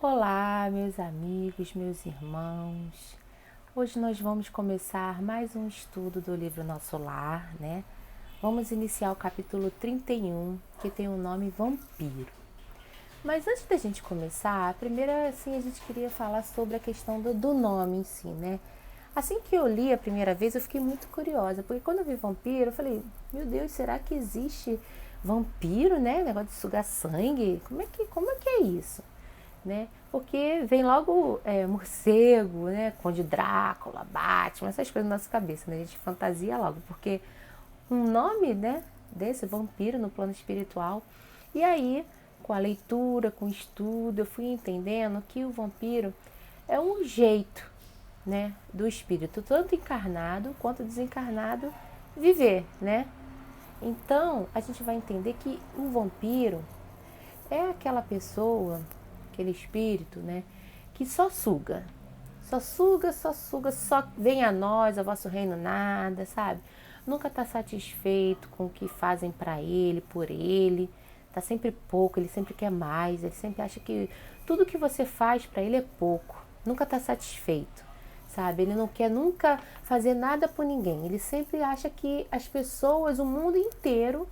Olá, meus amigos, meus irmãos. Hoje nós vamos começar mais um estudo do livro Nosso Lar, né? Vamos iniciar o capítulo 31, que tem o nome Vampiro. Mas antes da gente começar, primeiro assim a gente queria falar sobre a questão do nome em si, né? Assim que eu li a primeira vez, eu fiquei muito curiosa, porque quando eu vi vampiro, eu falei, meu Deus, será que existe vampiro, né? Negócio de sugar sangue? Como é que é isso? Né? Porque vem logo morcego, né? Conde Drácula, Batman, essas coisas na nossa cabeça, né? A gente fantasia logo, porque um nome, né, desse vampiro no plano espiritual. E aí, com a leitura, com o estudo, eu fui entendendo que o vampiro é um jeito, né, do espírito, tanto encarnado quanto desencarnado, viver, né? Então, a gente vai entender que um vampiro é aquela pessoa, aquele espírito, né, que só suga, só vem a nós, a vosso reino nada, sabe? Nunca está satisfeito com o que fazem para ele, por ele. Tá sempre pouco, ele sempre quer mais, ele sempre acha que tudo que você faz para ele é pouco. Nunca está satisfeito, sabe? Ele não quer nunca fazer nada por ninguém. Ele sempre acha que as pessoas, o mundo inteiro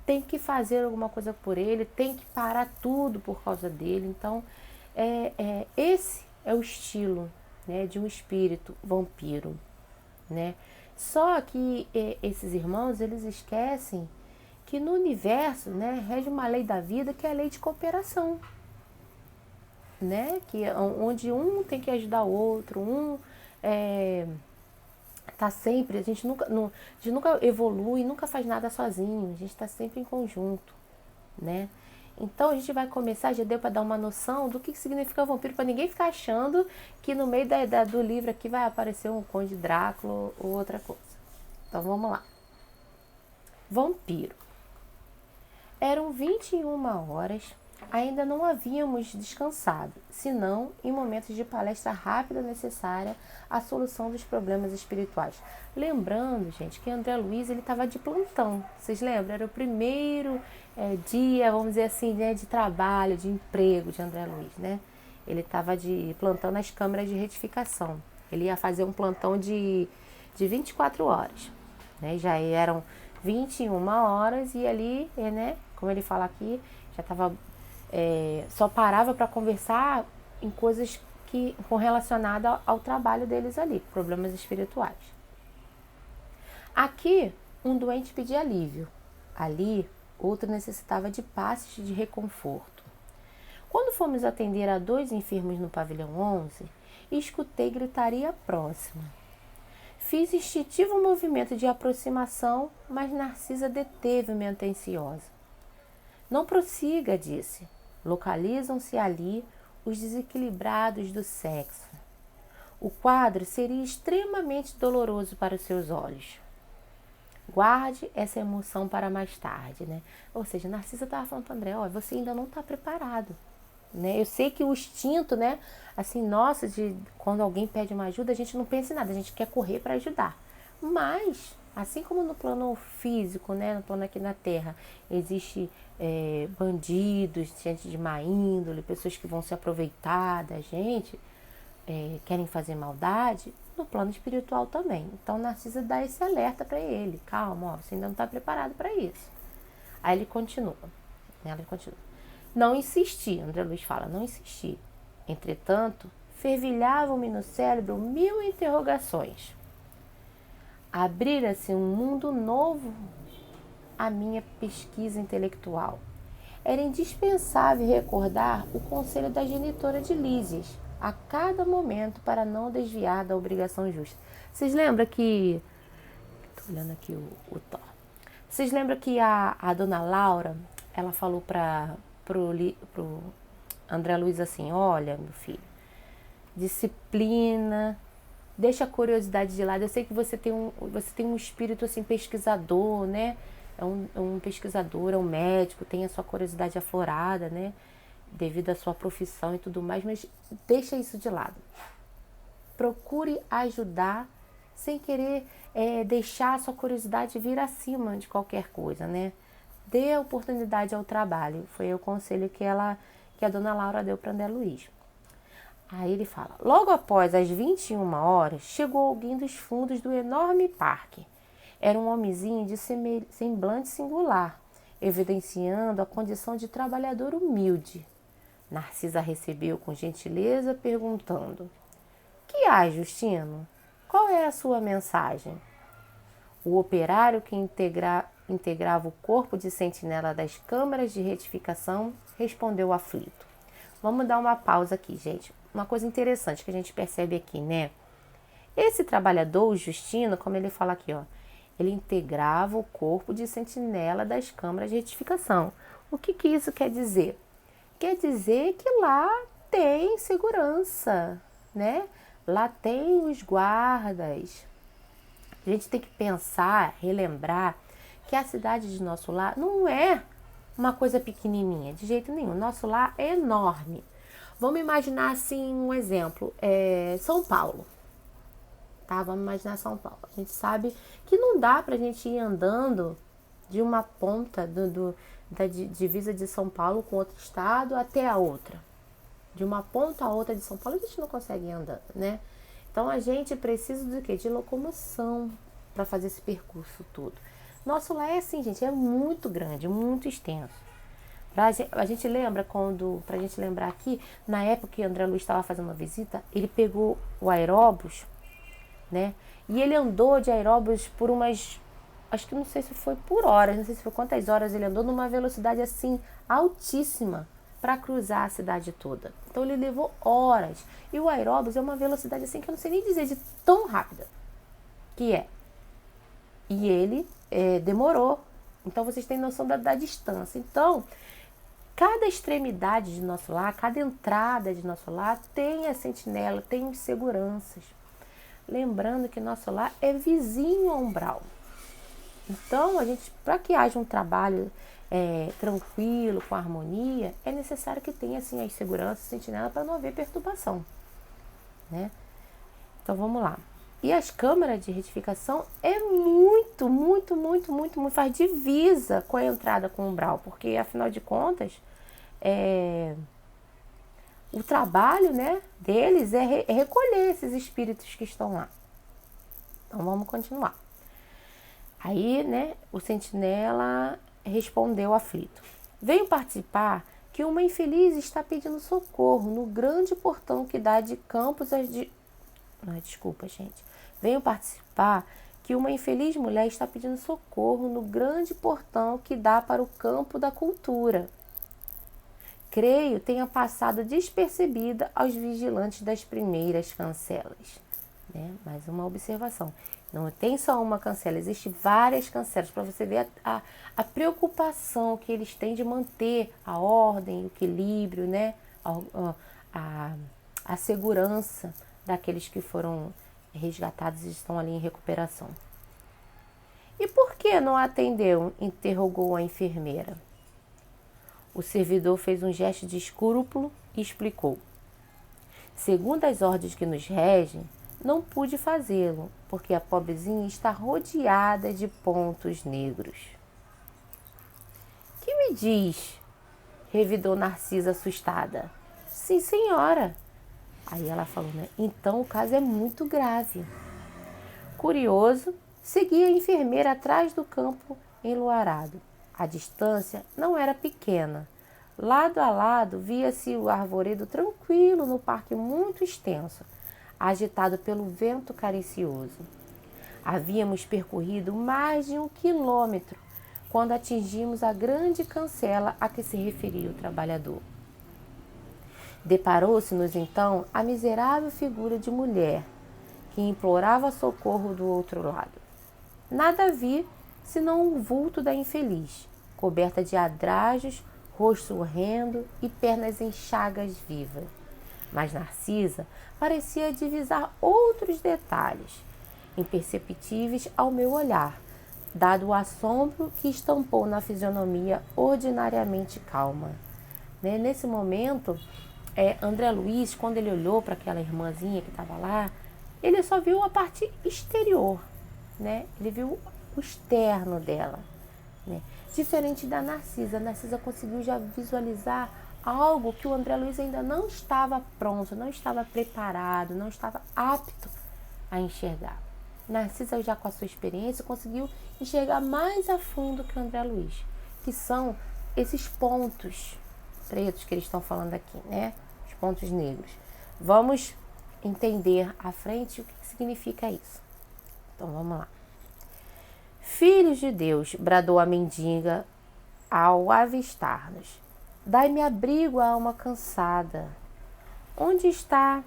tem que fazer alguma coisa por ele, tem que parar tudo por causa dele. Então, esse é o estilo, né, de um espírito vampiro, né? Só que esses irmãos, eles esquecem que no universo, né, rege uma lei da vida que é a lei de cooperação, né? Que onde um tem que ajudar o outro, tá sempre, a gente nunca evolui, nunca faz nada sozinho, a gente está sempre em conjunto, né? Então a gente vai começar, já deu para dar uma noção do que significa vampiro, para ninguém ficar achando que no meio do livro aqui vai aparecer um Conde Drácula ou outra coisa. Então vamos lá. Vampiro. Eram 21 horas, ainda não havíamos descansado, senão em momentos de palestra rápida necessária à solução dos problemas espirituais. Lembrando, gente, que André Luiz estava de plantão. Vocês lembram? Era o primeiro dia, vamos dizer assim, né, de trabalho, de emprego de André Luiz, né? Ele estava de plantão nas câmaras de retificação. Ele ia fazer um plantão de 24 horas. Né? Já eram 21 horas e ali, né, como ele fala aqui, já estava só parava para conversar em coisas que relacionadas ao trabalho deles ali, problemas espirituais. Aqui, um doente pedia alívio. Ali, outro necessitava de passes de reconforto. Quando fomos atender a 2 enfermos no pavilhão 11, escutei gritaria próxima. Fiz instintivo movimento de aproximação, mas Narcisa deteve-me atenciosa. Não prossiga, disse. Localizam-se ali os desequilibrados do sexo. O quadro seria extremamente doloroso para os seus olhos. Guarde essa emoção para mais tarde, né? Ou seja, Narcisa estava falando para André, ó, você ainda não está preparado. Né? Eu sei que o instinto, né, assim, nossa, de quando alguém pede uma ajuda, a gente não pensa em nada, a gente quer correr para ajudar. Mas, assim como no plano físico, né, no plano aqui na Terra, existe bandidos, gente de má índole, pessoas que vão se aproveitar da gente, querem fazer maldade, no plano espiritual também. Então, Narcisa dá esse alerta para ele, calma, ó, você ainda não está preparado para isso. Aí ele continua, né, ela continua. Não insisti, André Luiz fala, não insisti. Entretanto, fervilhavam-me no cérebro 1000 interrogações. Abrira-se um mundo novo à minha pesquisa intelectual. Era indispensável recordar o conselho da genitora de Lísias a cada momento para não desviar da obrigação justa. Vocês lembram que... Estou olhando aqui o Thor. Vocês lembram que a dona Laura, ela falou pro André Luiz assim, olha, meu filho, disciplina, deixa a curiosidade de lado. Eu sei que você tem um espírito assim pesquisador, né? É um pesquisador, é um médico, tem a sua curiosidade aflorada, né? Devido à sua profissão e tudo mais, mas deixa isso de lado. Procure ajudar sem querer deixar a sua curiosidade vir acima de qualquer coisa, né? Dê a oportunidade ao trabalho. Foi o conselho que ela que a dona Laura deu para André Luiz. Aí ele fala: logo após as 21 horas, chegou alguém dos fundos do enorme parque. Era um homenzinho de semblante singular, evidenciando a condição de trabalhador humilde. Narcisa recebeu com gentileza, perguntando: que há, Justino? Qual é a sua mensagem? O operário que integrava o corpo de sentinela das câmaras de retificação respondeu aflito. Vamos dar uma pausa aqui, gente. Uma coisa interessante que a gente percebe aqui, né? Esse trabalhador, o Justino, como ele fala aqui, ó, ele integrava o corpo de sentinela das câmaras de retificação. O que isso quer dizer? Quer dizer que lá tem segurança, né? Lá tem os guardas. A gente tem que pensar, relembrar que a cidade de Nosso Lar não é uma coisa pequenininha, de jeito nenhum. Nosso Lar é enorme. Vamos imaginar assim um exemplo, São Paulo. Tá? Vamos imaginar São Paulo. A gente sabe que não dá pra gente ir andando de uma ponta da divisa de São Paulo com outro estado até a outra. De uma ponta a outra de São Paulo a gente não consegue ir andando, né? Então a gente precisa do quê? De locomoção para fazer esse percurso todo. Nosso Lar é assim, gente, é muito grande, muito extenso. A gente lembra pra gente lembrar aqui, na época que André Luiz estava fazendo uma visita, ele pegou o aeróbus, né? E ele andou de aeróbus por umas, acho que não sei se foi por horas, não sei se foi quantas horas ele andou, numa velocidade assim altíssima para cruzar a cidade toda. Então ele levou horas. E o aeróbus é uma velocidade assim que eu não sei nem dizer de tão rápida que é. E ele demorou. Então vocês têm noção da distância. Então, cada extremidade de Nosso Lar, cada entrada de Nosso Lar tem a sentinela, tem os seguranças. Lembrando que Nosso Lar é vizinho ao umbral. Então, para que haja um trabalho tranquilo, com harmonia, é necessário que tenha assim as seguranças, sentinela, para não haver perturbação, né? Então vamos lá. E as câmaras de retificação é muito, faz divisa com a entrada com o umbral, porque afinal de contas o trabalho, né, deles é recolher esses espíritos que estão lá. Então vamos continuar. Aí, né, o sentinela respondeu aflito: venho participar que uma infeliz está pedindo socorro no grande portão que dá de Campos desculpa, gente. Venho participar que uma infeliz mulher está pedindo socorro no grande portão que dá para o campo da cultura. Creio tenha passado despercebida aos vigilantes das primeiras cancelas. Né? Mais uma observação. Não tem só uma cancela, existem várias cancelas, para você ver a preocupação que eles têm de manter a ordem, o equilíbrio, né? A segurança daqueles que foram resgatados e estão ali em recuperação. E por que não atendeu? Interrogou a enfermeira. O servidor fez um gesto de escrúpulo e explicou: segundo as ordens que nos regem, não pude fazê-lo, porque a pobrezinha está rodeada de pontos negros. Que me diz? Revidou Narcisa assustada. Sim, senhora. Aí ela falou, né? Então o caso é muito grave. Curioso, seguia a enfermeira atrás do campo enluarado. A distância não era pequena. Lado a lado via-se o arvoredo tranquilo no parque muito extenso, agitado pelo vento caricioso. Havíamos percorrido mais de 1 quilômetro quando atingimos a grande cancela a que se referia o trabalhador. Deparou-se-nos então a miserável figura de mulher que implorava socorro do outro lado. Nada vi senão o vulto da infeliz, coberta de adrajos, rosto horrendo e pernas em chagas vivas. Mas Narcisa parecia divisar outros detalhes, imperceptíveis ao meu olhar, dado o assombro que estampou na fisionomia ordinariamente calma. Nesse momento, André Luiz, quando ele olhou para aquela irmãzinha que estava lá, ele só viu a parte exterior, né? Ele viu o externo dela, né? Diferente da Narcisa. A Narcisa conseguiu já visualizar algo que o André Luiz ainda não estava pronto, não estava preparado, não estava apto a enxergar. Narcisa, já com a sua experiência, conseguiu enxergar mais a fundo que o André Luiz, que são esses pontos pretos que eles estão falando aqui, né? Os pontos negros. Vamos entender à frente o que significa isso. Então, vamos lá. Filhos de Deus, bradou a mendiga ao avistar-nos. Dai-me abrigo à alma cansada. Onde está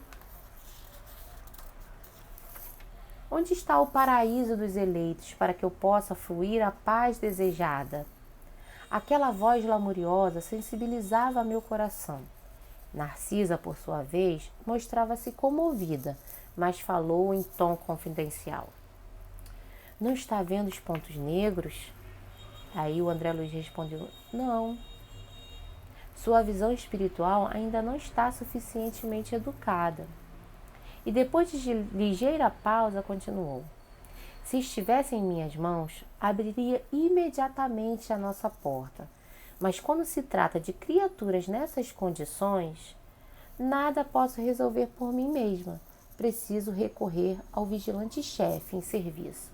o paraíso dos eleitos, para que eu possa fruir a paz desejada? Aquela voz lamuriosa sensibilizava meu coração. Narcisa, por sua vez, mostrava-se comovida, mas falou em tom confidencial. Não está vendo os pontos negros? Aí o André Luiz respondeu, não. Sua visão espiritual ainda não está suficientemente educada. E depois de ligeira pausa, continuou. Se estivesse em minhas mãos, abriria imediatamente a nossa porta. Mas quando se trata de criaturas nessas condições, nada posso resolver por mim mesma. Preciso recorrer ao vigilante-chefe em serviço.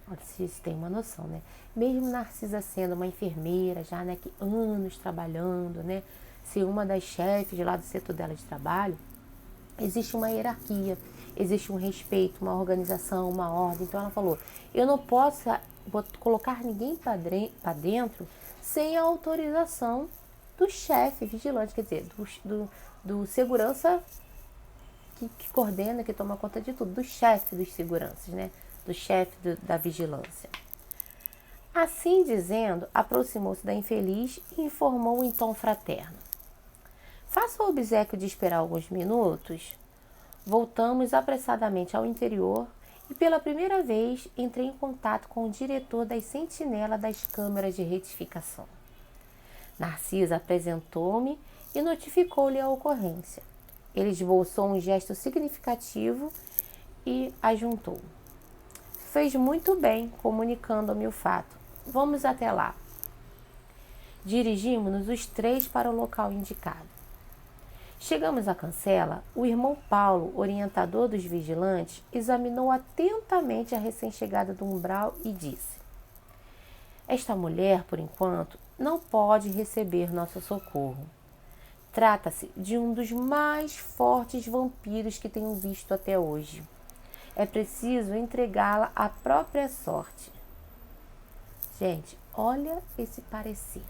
Olha, vocês têm uma noção, né? Mesmo Narcisa sendo uma enfermeira, já, né, que anos trabalhando, né? Ser uma das chefes lá do setor dela de trabalho, existe uma hierarquia, existe um respeito, uma organização, uma ordem. Então ela falou, eu não posso colocar ninguém para dentro sem a autorização do chefe vigilante, quer dizer, do segurança que coordena, que toma conta de tudo, do chefe dos seguranças, né? Do chefe da vigilância. Assim dizendo, aproximou-se da infeliz e informou em tom fraterno. Faça o obséquio de esperar alguns minutos. Voltamos apressadamente ao interior e pela primeira vez entrei em contato com o diretor das sentinelas das câmeras de retificação. Narcisa apresentou-me e notificou-lhe a ocorrência. Ele esboçou um gesto significativo e ajuntou. Fez muito bem, comunicando-me o fato. Vamos até lá. Dirigimos-nos os três para o local indicado. Chegamos à cancela, o irmão Paulo, orientador dos vigilantes, examinou atentamente a recém-chegada do umbral e disse: esta mulher, por enquanto, não pode receber nosso socorro. Trata-se de um dos mais fortes vampiros que tenho visto até hoje. É preciso entregá-la à própria sorte. Gente, olha esse parecer.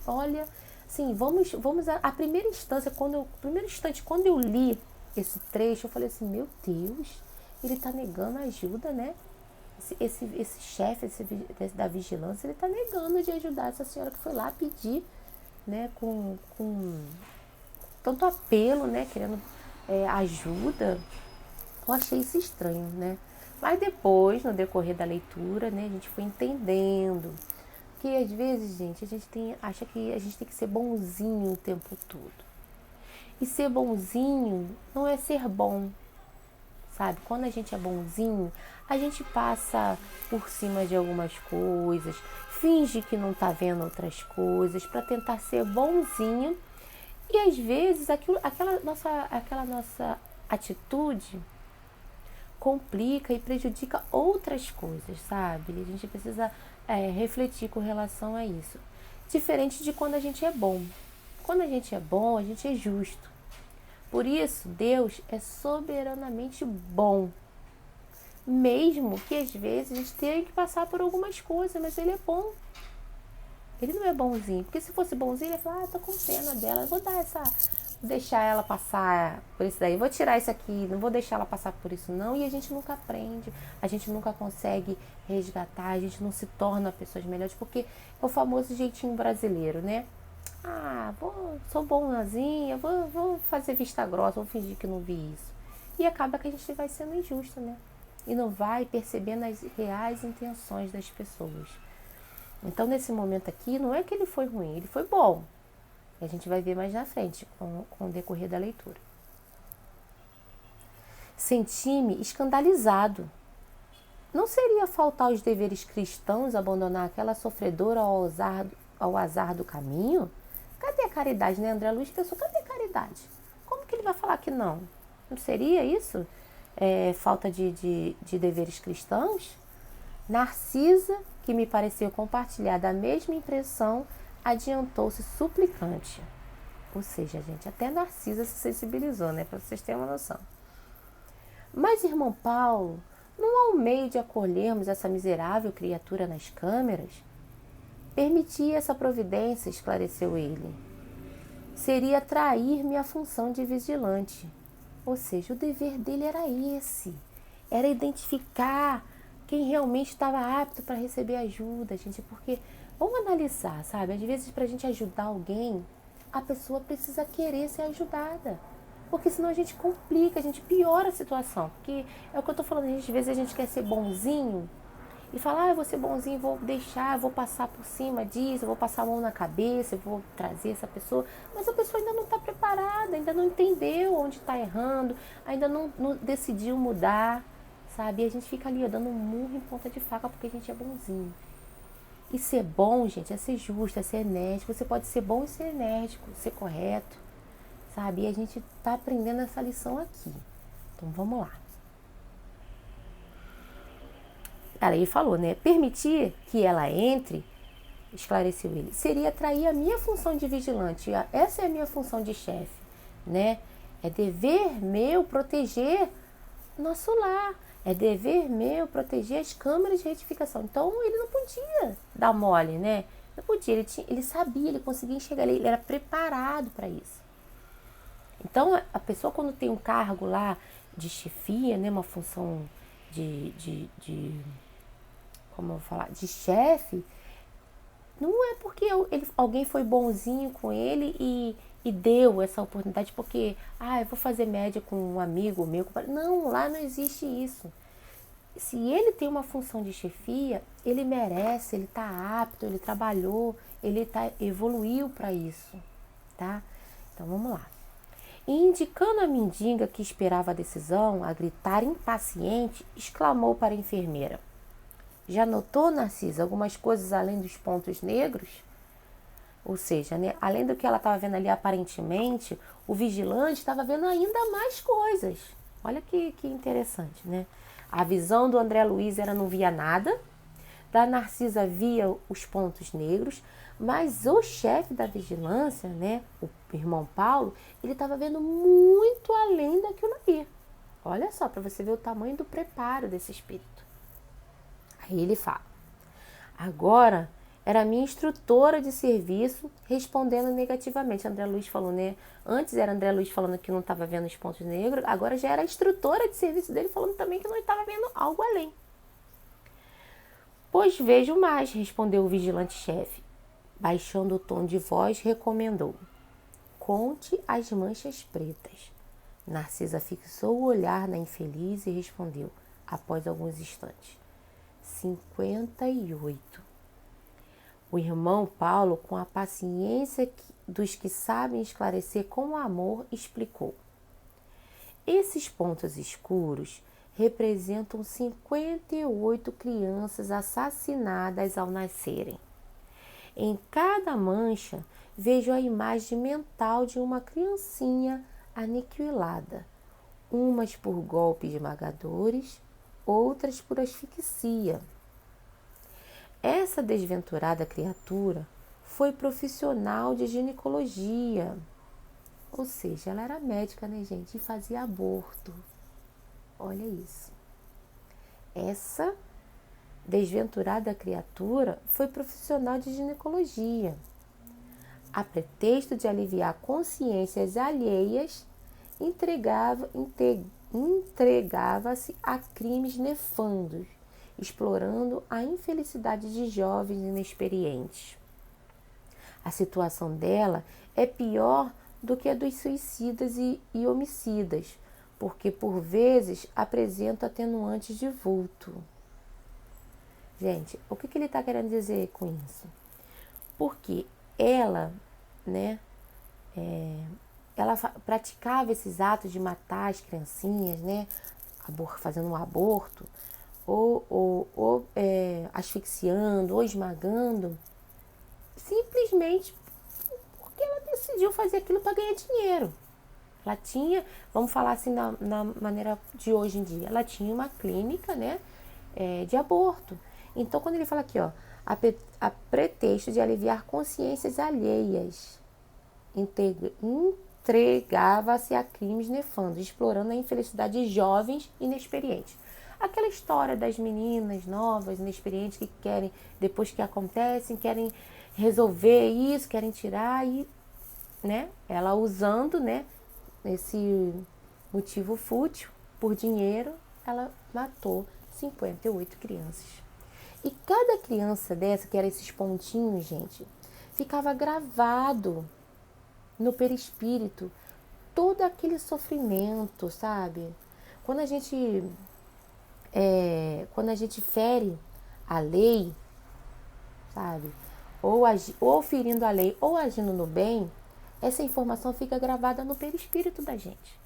Olha, sim, vamos a primeira instância, primeiro instante, quando eu li esse trecho, eu falei assim, meu Deus, ele está negando ajuda, né? Esse chefe da vigilância, ele está negando de ajudar essa senhora que foi lá pedir, né, com tanto apelo, né, querendo ajuda. Eu achei isso estranho, né? Mas depois, no decorrer da leitura, né, a gente foi entendendo que às vezes, gente, acha que a gente tem que ser bonzinho o tempo todo. E ser bonzinho não é ser bom, sabe? Quando a gente é bonzinho, a gente passa por cima de algumas coisas, finge que não tá vendo outras coisas para tentar ser bonzinho. E às vezes aquela nossa atitude complica e prejudica outras coisas, sabe? A gente precisa refletir com relação a isso. Diferente de quando a gente é bom. Quando a gente é bom, a gente é justo. Por isso, Deus é soberanamente bom. Mesmo que às vezes a gente tenha que passar por algumas coisas, mas Ele é bom. Ele não é bonzinho. Porque se fosse bonzinho, ele ia falar, tô com pena dela, eu vou deixar ela passar por isso daí, vou tirar isso aqui, não vou deixar ela passar por isso não. E a gente nunca aprende, a gente nunca consegue resgatar, a gente não se torna pessoas melhores, porque é o famoso jeitinho brasileiro, né? Sou boazinha, vou fazer vista grossa, vou fingir que não vi isso. E acaba que a gente vai sendo injusto, né? E não vai percebendo as reais intenções das pessoas. Então, nesse momento aqui, não é que ele foi ruim, ele foi bom. A gente vai ver mais na frente, com o decorrer da leitura. Senti-me escandalizado. Não seria faltar aos deveres cristãos abandonar aquela sofredora ao azar do caminho? Cadê a caridade, né? André Luiz pensou, cadê a caridade? Como que ele vai falar que não? Não seria isso? Falta de deveres cristãos? Narcisa, que me pareceu compartilhar da mesma impressão, adiantou-se suplicante. Ou seja, gente, até Narcisa se sensibilizou, né? Para vocês terem uma noção. Mas, irmão Paulo, não há um meio de acolhermos essa miserável criatura nas câmeras? Permitir essa providência, esclareceu ele. Seria trair-me a função de vigilante. Ou seja, o dever dele era esse. Era identificar quem realmente estava apto para receber ajuda, gente. Porque, vamos analisar, sabe? Às vezes, para a gente ajudar alguém, a pessoa precisa querer ser ajudada. Porque senão a gente complica, a gente piora a situação. Porque é o que eu estou falando, às vezes a gente quer ser bonzinho e falar, eu vou ser bonzinho, vou deixar, vou passar por cima disso, vou passar a mão na cabeça, vou trazer essa pessoa. Mas a pessoa ainda não está preparada, ainda não entendeu onde está errando, ainda não decidiu mudar, sabe? E a gente fica ali, ó, dando um murro em ponta de faca porque a gente é bonzinho. E ser bom, gente, é ser justo, é ser enérgico. Você pode ser bom e ser enérgico, ser correto, sabe? E a gente está aprendendo essa lição aqui. Então, vamos lá. Cara, ele falou, né? Permitir que ela entre, esclareceu ele, seria trair a minha função de vigilante. Essa é a minha função de chefe, né? É dever meu proteger nosso lar. É dever meu proteger as câmeras de retificação. Então, ele não podia dar mole, né? Não podia. Ele sabia, ele conseguia enxergar, ele era preparado para isso. Então, a pessoa quando tem um cargo lá de chefia, né? Uma função como eu vou falar, de chefe, não é porque alguém foi bonzinho com ele e deu essa oportunidade porque, eu vou fazer média com um amigo meu. Não, lá não existe isso. Se ele tem uma função de chefia, ele merece, ele está apto, ele trabalhou, ele evoluiu para isso, tá? Então, vamos lá. E indicando a mendiga que esperava a decisão, a gritar impaciente, exclamou para a enfermeira. Já notou, Narcisa, algumas coisas além dos pontos negros? Ou seja, né, além do que ela estava vendo ali aparentemente, o vigilante estava vendo ainda mais coisas. Olha que interessante, né? A visão do André Luiz não via nada, da Narcisa via os pontos negros, mas o chefe da vigilância, né, o irmão Paulo, ele estava vendo muito além daquilo ali. Olha só, para você ver o tamanho do preparo desse espírito. Aí ele fala, agora era a minha instrutora de serviço respondendo negativamente. André Luiz falou, né? Antes era André Luiz falando que não estava vendo os pontos negros, agora já era a instrutora de serviço dele falando também que não estava vendo algo além. Pois vejo mais, respondeu o vigilante-chefe. Baixando o tom de voz, recomendou. Conte as manchas pretas. Narcisa fixou o olhar na infeliz e respondeu, após alguns instantes. 58. O irmão Paulo, com a paciência dos que sabem esclarecer com amor, explicou. Esses pontos escuros representam 58 crianças assassinadas ao nascerem. Em cada mancha, vejo a imagem mental de uma criancinha aniquilada, umas por golpes esmagadores, outras por asfixia. Essa desventurada criatura foi profissional de ginecologia, ou seja, ela era médica, né, gente, e fazia aborto. Olha isso. Essa desventurada criatura foi profissional de ginecologia. A pretexto de aliviar consciências alheias, entregava-se a crimes nefandos, explorando a infelicidade de jovens inexperientes. A situação dela é pior do que a dos suicidas e homicidas, porque por vezes apresenta atenuantes de vulto. Gente, o que ele está querendo dizer com isso? Porque ela, né, ela praticava esses atos de matar as criancinhas, né, fazendo um aborto, ou asfixiando, ou esmagando, simplesmente porque ela decidiu fazer aquilo para ganhar dinheiro. Ela tinha, vamos falar assim na maneira de hoje em dia, ela tinha uma clínica, né, de aborto. Então, quando ele fala aqui, ó, a pretexto de aliviar consciências alheias, entregava-se a crimes nefandos, explorando a infelicidade de jovens inexperientes. Aquela história das meninas novas, inexperientes, que querem, depois que acontecem, querem resolver isso, querem tirar, e, né, ela usando, né, esse motivo fútil, por dinheiro, ela matou 58 crianças. E cada criança dessa, que era esses pontinhos, gente, ficava gravado no perispírito todo aquele sofrimento, sabe? Quando a gente fere a lei, sabe? Ou ferindo a lei ou agindo no bem, essa informação fica gravada no perispírito da gente.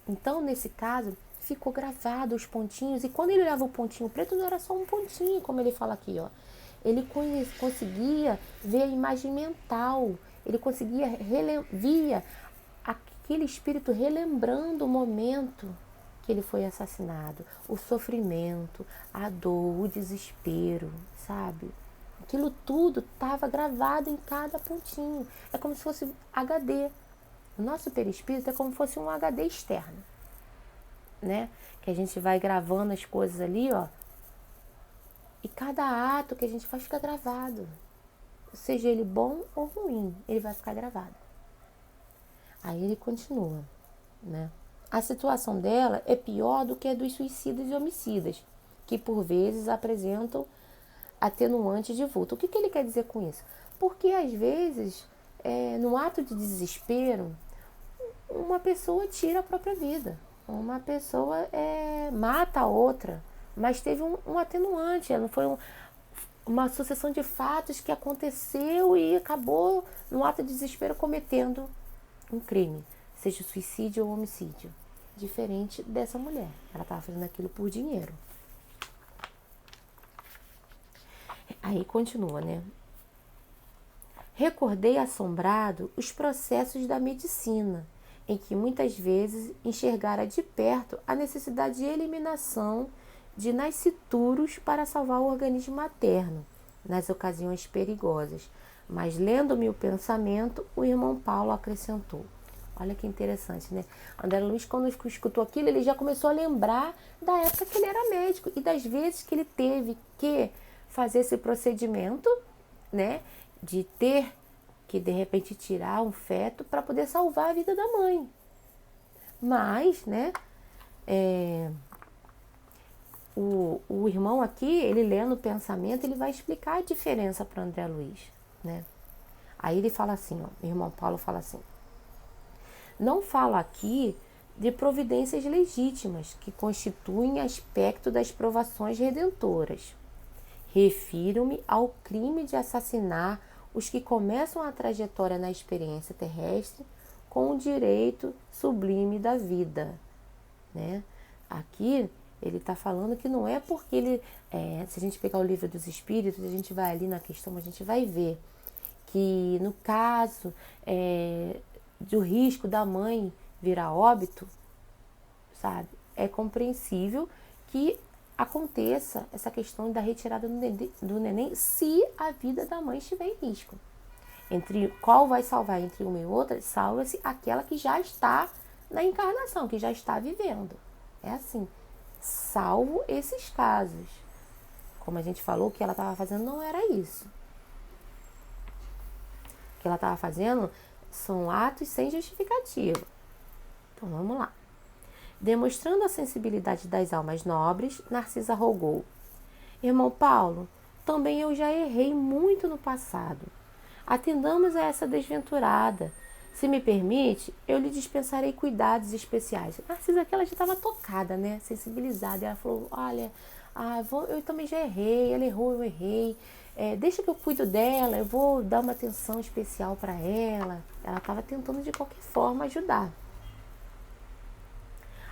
Então, nesse caso, ficou gravado os pontinhos, e quando ele olhava o pontinho preto, não era só um pontinho, como ele fala aqui, ó. Ele conseguia ver a imagem mental, ele conseguia via aquele espírito relembrando o momento que ele foi assassinado, o sofrimento, a dor, o desespero, sabe? Aquilo tudo estava gravado em cada pontinho. É como se fosse HD. O nosso perispírito é como se fosse um HD externo, né? Que a gente vai gravando as coisas ali, ó. E cada ato que a gente faz fica gravado. Seja ele bom ou ruim, ele vai ficar gravado. Aí ele continua, né? A situação dela é pior do que a dos suicidas e homicidas, que por vezes apresentam atenuante de vulto. O que ele quer dizer com isso? Porque às vezes, no ato de desespero, uma pessoa tira a própria vida, uma pessoa mata a outra, mas teve um atenuante, não foi uma sucessão de fatos que aconteceu e acabou, no ato de desespero, cometendo um crime, seja suicídio ou homicídio. Diferente dessa mulher, ela estava fazendo aquilo por dinheiro. Aí continua, né? Recordei assombrado os processos da medicina, em que muitas vezes enxergara de perto a necessidade de eliminação de nascituros para salvar o organismo materno, nas ocasiões perigosas. Mas, lendo-me o pensamento, o irmão Paulo acrescentou. Olha que interessante, né? André Luiz, quando escutou aquilo, ele já começou a lembrar da época que ele era médico e das vezes que ele teve que fazer esse procedimento, né? De ter que, de repente, tirar um feto para poder salvar a vida da mãe. Mas, né? O irmão aqui, ele lendo o pensamento, ele vai explicar a diferença para André Luiz, né? Aí ele fala assim, ó, o irmão Paulo fala assim: não fala aqui de providências legítimas que constituem aspecto das provações redentoras. Refiro-me ao crime de assassinar os que começam a trajetória na experiência terrestre com o direito sublime da vida, né? Aqui ele está falando que não é porque ele... se a gente pegar o livro dos Espíritos, a gente vai ali na questão, a gente vai ver que no caso do risco da mãe vir a óbito, sabe? É compreensível que aconteça essa questão da retirada do neném se a vida da mãe estiver em risco. Qual vai salvar entre uma e outra? Salva-se aquela que já está na encarnação, que já está vivendo. É assim, salvo esses casos. Como a gente falou, o que ela estava fazendo não era isso. O que ela estava fazendo são atos sem justificativa. Então vamos lá. Demonstrando a sensibilidade das almas nobres, Narcisa rogou: irmão Paulo, também eu já errei muito no passado. Atendamos a essa desventurada. Se me permite, eu lhe dispensarei cuidados especiais. Narcisa aqui, ela já estava tocada, né? Sensibilizada. Ela falou: olha, eu também já errei, ela errou, eu errei. Deixa que eu cuido dela, eu vou dar uma atenção especial para ela. Ela estava tentando de qualquer forma ajudar.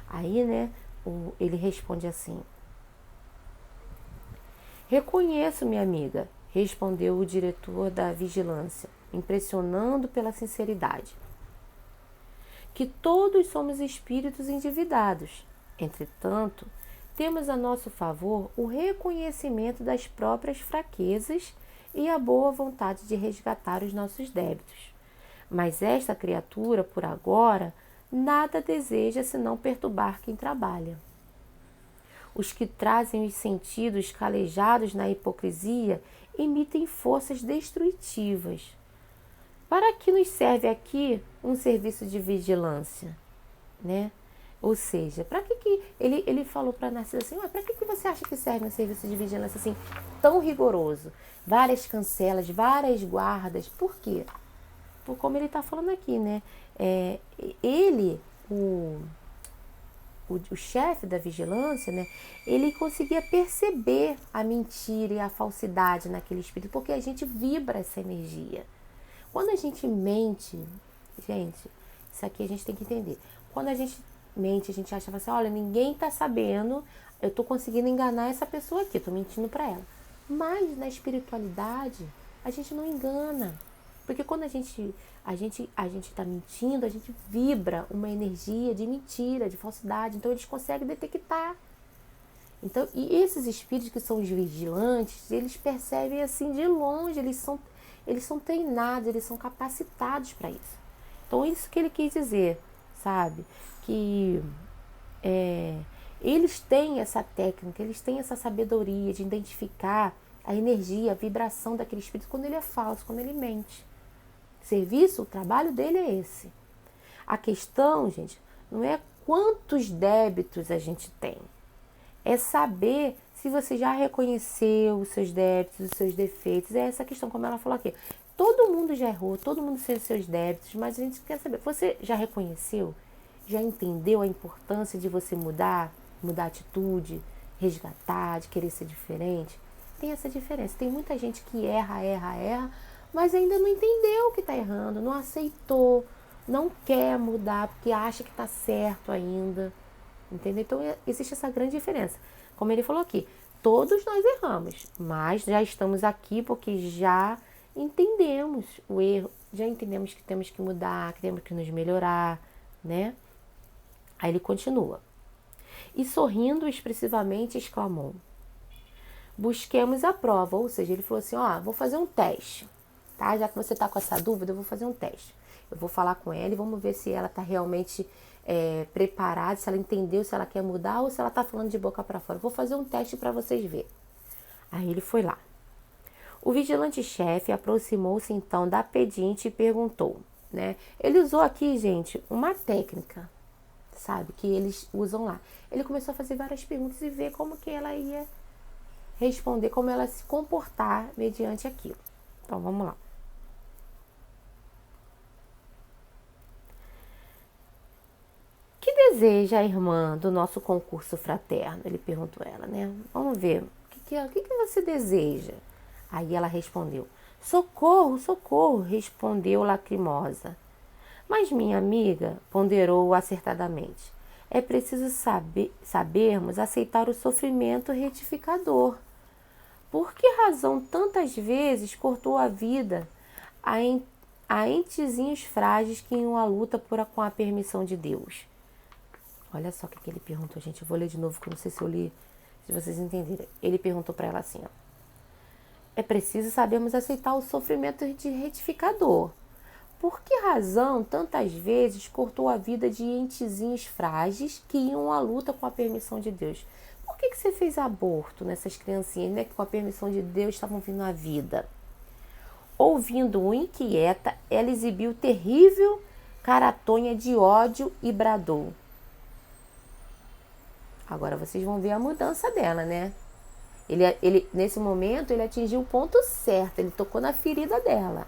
Aí, né, ele responde assim: reconheço, minha amiga, respondeu o diretor da vigilância, impressionando pela sinceridade. Que todos somos espíritos endividados. Entretanto, temos a nosso favor o reconhecimento das próprias fraquezas e a boa vontade de resgatar os nossos débitos. Mas esta criatura, por agora, nada deseja senão perturbar quem trabalha. Os que trazem os sentidos calejados na hipocrisia emitem forças destrutivas. Para que nos serve aqui um serviço de vigilância, né? Ou seja, para que ele falou para Narciso assim, para que você acha que serve um serviço de vigilância assim tão rigoroso? Várias cancelas, várias guardas, por quê? Por como ele está falando aqui, né? Ele, o chefe da vigilância, né? Ele conseguia perceber a mentira e a falsidade naquele espírito, porque a gente vibra essa energia. Quando a gente mente, gente, isso aqui a gente tem que entender. Quando a gente mente, a gente acha assim, olha, ninguém tá sabendo, eu tô conseguindo enganar essa pessoa aqui, tô mentindo para ela. Mas na espiritualidade, a gente não engana. Porque quando a gente tá mentindo, a gente vibra uma energia de mentira, de falsidade. Então eles conseguem detectar. Então, e esses espíritos que são os vigilantes, eles percebem assim de longe, eles são treinados, eles são capacitados para isso. Então, isso que ele quis dizer, sabe? Que eles têm essa técnica, eles têm essa sabedoria de identificar a energia, a vibração daquele espírito quando ele é falso, quando ele mente. Serviço, o trabalho dele é esse. A questão, gente, não é quantos débitos a gente tem. É saber se você já reconheceu os seus débitos, os seus defeitos. É essa questão, como ela falou aqui. Todo mundo já errou, todo mundo tem os seus débitos, mas a gente quer saber, você já reconheceu? Já entendeu a importância de você mudar a atitude, resgatar, de querer ser diferente? Tem essa diferença. Tem muita gente que erra, mas ainda não entendeu que está errando, não aceitou, não quer mudar porque acha que está certo ainda. Entendeu? Então existe essa grande diferença. Como ele falou aqui, todos nós erramos, mas já estamos aqui porque já entendemos o erro, já entendemos que temos que mudar, que temos que nos melhorar, né? Aí ele continua. E sorrindo expressivamente exclamou: busquemos a prova. Ou seja, ele falou assim, vou fazer um teste, tá? Já que você está com essa dúvida, eu vou fazer um teste. Eu vou falar com ela e vamos ver se ela está realmente preparada, se ela entendeu, se ela quer mudar ou se ela está falando de boca para fora. Vou fazer um teste para vocês verem. Aí ele foi lá. O vigilante-chefe aproximou-se então da pedinte e perguntou, né? Ele usou aqui, gente, uma técnica, sabe, que eles usam lá. Ele começou a fazer várias perguntas e ver como que ela ia responder, como ela se comportar mediante aquilo. Então, vamos lá. Que deseja a irmã do nosso concurso fraterno? Ele perguntou a ela, né? Vamos ver, o que você deseja? Aí ela respondeu, socorro, socorro, respondeu lacrimosa. Mas minha amiga, ponderou acertadamente, é preciso sabermos aceitar o sofrimento retificador. Por que razão tantas vezes cortou a vida a entezinhos frágeis que iam à luta com a permissão de Deus? Olha só o que ele perguntou, gente. Eu vou ler de novo, que eu não sei se eu li, se vocês entenderem. Ele perguntou para ela assim, é preciso sabermos aceitar o sofrimento de retificador. Por que razão tantas vezes cortou a vida de entezinhos frágeis que iam à luta com a permissão de Deus? Por que você fez aborto nessas criancinhas, né, que com a permissão de Deus estavam vindo à vida? Ouvindo-o inquieta, ela exibiu terrível caratonha de ódio e bradou. Agora vocês vão ver a mudança dela, né? Ele, nesse momento, ele atingiu o ponto certo, ele tocou na ferida dela,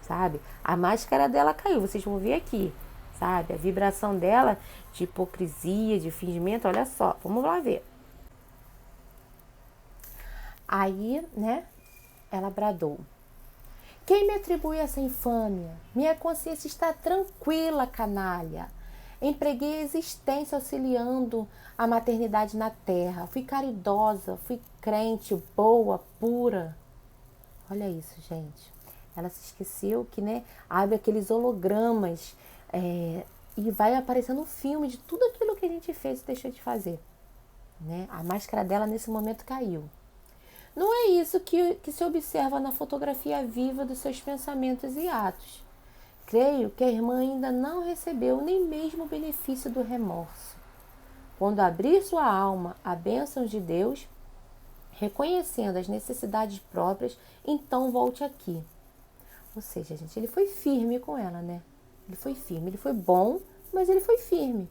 sabe? A máscara dela caiu, vocês vão ver aqui, sabe? A vibração dela de hipocrisia, de fingimento, olha só, vamos lá ver. Aí, né, ela bradou. Quem me atribui essa infâmia? Minha consciência está tranquila, canalha. Empreguei a existência auxiliando a maternidade na terra. Fui caridosa, fui crente, boa, pura. Olha isso, gente. Ela se esqueceu que, né, abre aqueles hologramas e vai aparecendo um filme de tudo aquilo que a gente fez e deixou de fazer. Né? A máscara dela nesse momento caiu. Não é isso que se observa na fotografia viva dos seus pensamentos e atos. Creio que a irmã ainda não recebeu nem mesmo o benefício do remorso. Quando abrir sua alma à bênção de Deus, reconhecendo as necessidades próprias, então volte aqui. Ou seja, gente, ele foi firme com ela, né? Ele foi firme, ele foi bom, mas ele foi firme.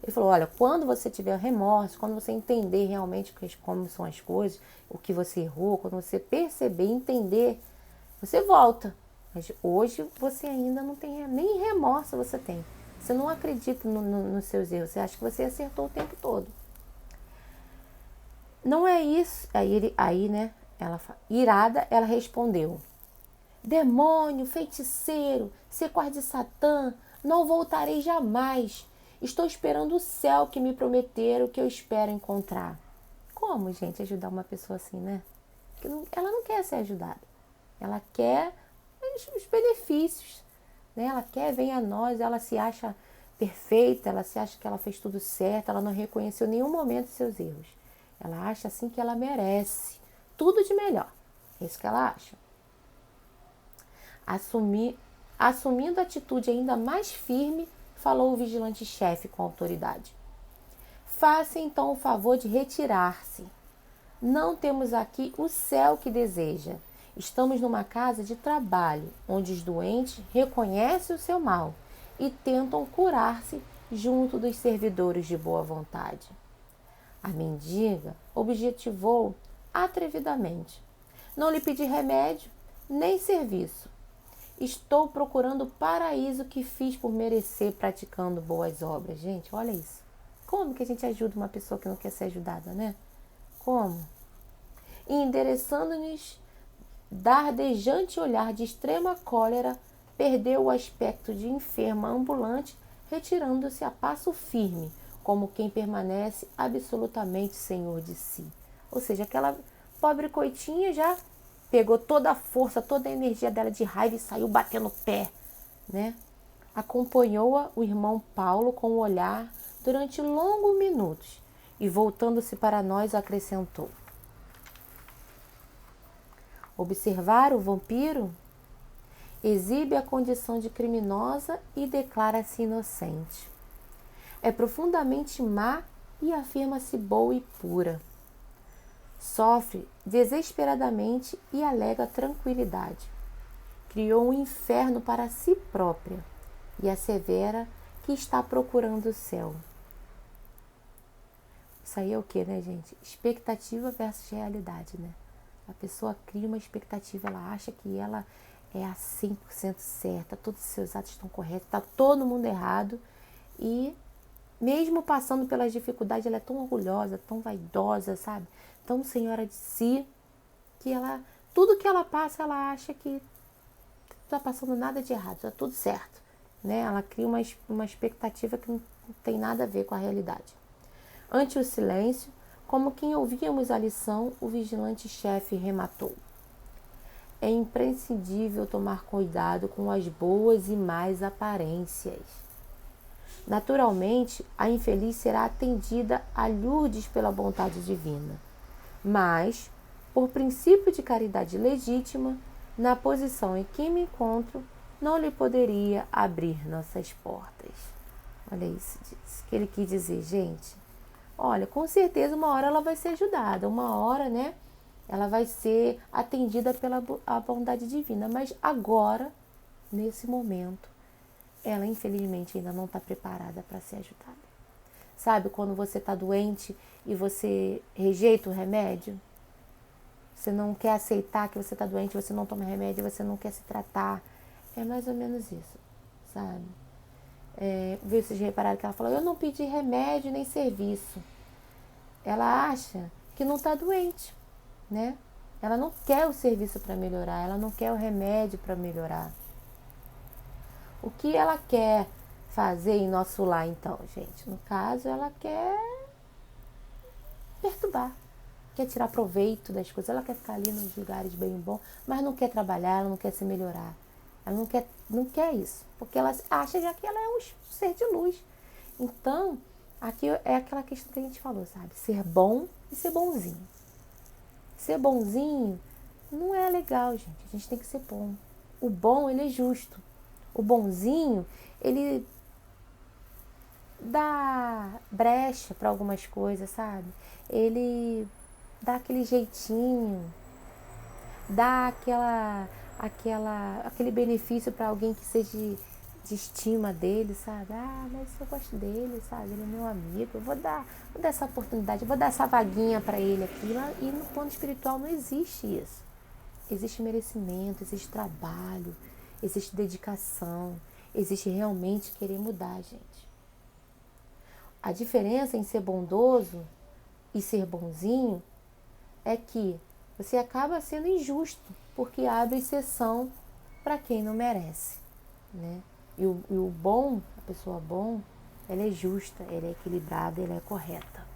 Ele falou, olha, quando você tiver remorso, quando você entender realmente como são as coisas, o que você errou, quando você perceber, entender, você volta. Mas hoje você ainda não tem, nem remorso você tem. Você não acredita nos seus erros, você acha que você acertou o tempo todo. Não é isso. Aí, né, irada, ela respondeu, demônio, feiticeiro, sequaz de Satã, não voltarei jamais. Estou esperando o céu que me prometeram, que eu espero encontrar. Como, gente, ajudar uma pessoa assim, né? Ela não quer ser ajudada. Ela quer os benefícios, né? Ela quer, vem a nós, ela se acha perfeita, ela se acha que ela fez tudo certo, ela não reconheceu em nenhum momento seus erros. Ela acha assim que ela merece tudo de melhor. É isso que ela acha. Assumindo atitude ainda mais firme, falou o vigilante-chefe com autoridade. Faça então o favor de retirar-se. Não temos aqui o céu que deseja. Estamos numa casa de trabalho, onde os doentes reconhecem o seu mal e tentam curar-se junto dos servidores de boa vontade. A mendiga objetivou atrevidamente. Não lhe pedi remédio, nem serviço. Estou procurando o paraíso que fiz por merecer praticando boas obras. Gente, olha isso. Como que a gente ajuda uma pessoa que não quer ser ajudada, né? Como? E endereçando-nos, dardejante olhar de extrema cólera, perdeu o aspecto de enferma ambulante, retirando-se a passo firme, como quem permanece absolutamente senhor de si. Ou seja, aquela pobre coitinha já pegou toda a força, toda a energia dela de raiva e saiu batendo o pé, né? Acompanhou-a o irmão Paulo com o olhar durante longos minutos e, voltando-se para nós, acrescentou: observar o vampiro? Exibe a condição de criminosa e declara-se inocente. É profundamente má e afirma-se boa e pura. Sofre desesperadamente e alega tranquilidade. Criou um inferno para si própria e assevera que está procurando o céu. Isso aí é o que, né, gente? Expectativa versus realidade, né? A pessoa cria uma expectativa, ela acha que ela é a 100% certa, todos os seus atos estão corretos, está todo mundo errado e mesmo passando pelas dificuldades, ela é tão orgulhosa, tão vaidosa, sabe? Tão senhora de si, que tudo que ela passa, ela acha que não está passando nada de errado, está tudo certo, né? Ela cria uma expectativa que não tem nada a ver com a realidade. Ante o silêncio, como quem ouvíamos a lição, o vigilante-chefe rematou: é imprescindível tomar cuidado com as boas e más aparências. Naturalmente, a infeliz será atendida a Lourdes pela vontade divina, mas, por princípio de caridade legítima, na posição em que me encontro, não lhe poderia abrir nossas portas. Olha isso que ele quis dizer, gente. Olha, com certeza uma hora ela vai ser ajudada, uma hora, né, ela vai ser atendida pela a bondade divina, mas agora, nesse momento, ela infelizmente ainda não está preparada para ser ajudada. Sabe quando você está doente e você rejeita o remédio? Você não quer aceitar que você está doente, você não toma remédio, você não quer se tratar. É mais ou menos isso, sabe? Vocês repararam que ela falou, eu não pedi remédio nem serviço. Ela acha que não está doente, né? Ela não quer o serviço para melhorar, ela não quer o remédio para melhorar. O que ela quer fazer em nosso lar, então, gente? No caso, ela quer perturbar. quer tirar proveito das coisas, ela quer ficar ali nos lugares bem bons, mas não quer trabalhar, ela não quer se melhorar. Ela não quer isso, porque ela acha já que ela é um ser de luz. Então, aqui é aquela questão que a gente falou, sabe? Ser bom e ser bonzinho. Ser bonzinho não é legal, gente. A gente tem que ser bom. O bom, ele é justo. O bonzinho, ele dá brecha para algumas coisas, sabe? Ele dá aquele jeitinho, dá aquele benefício para alguém que seja de estima dele, sabe? Ah, mas eu gosto dele, sabe? Ele é meu amigo, eu vou dar essa oportunidade, eu vou dar essa vaguinha para ele aqui. E no plano espiritual não existe isso. Existe merecimento, existe trabalho, existe dedicação, existe realmente querer mudar, gente. A diferença em ser bondoso e ser bonzinho é que você acaba sendo injusto, porque abre exceção para quem não merece, né? E o bom, a pessoa bom, ela é justa, ela é equilibrada, ela é correta.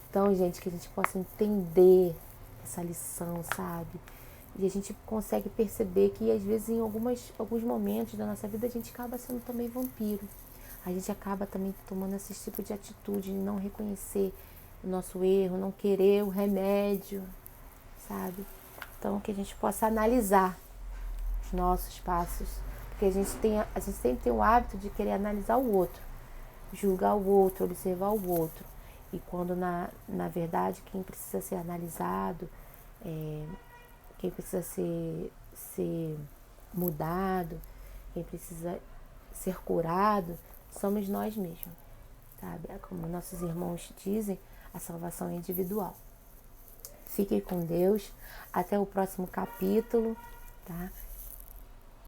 Então, gente, que a gente possa entender essa lição, sabe? E a gente consegue perceber que, às vezes, em alguns momentos da nossa vida, a gente acaba sendo também vampiro. A gente acaba também tomando esse tipo de atitude, de não reconhecer o nosso erro, não querer o remédio, sabe? Então, que a gente possa analisar os nossos passos, porque a gente sempre tem o hábito de querer analisar o outro, julgar o outro, observar o outro. E quando, na verdade, quem precisa ser analisado, quem precisa ser mudado, quem precisa ser curado, somos nós mesmos, sabe? Como nossos irmãos dizem, a salvação é individual. Fiquem com Deus. Até o próximo capítulo, tá?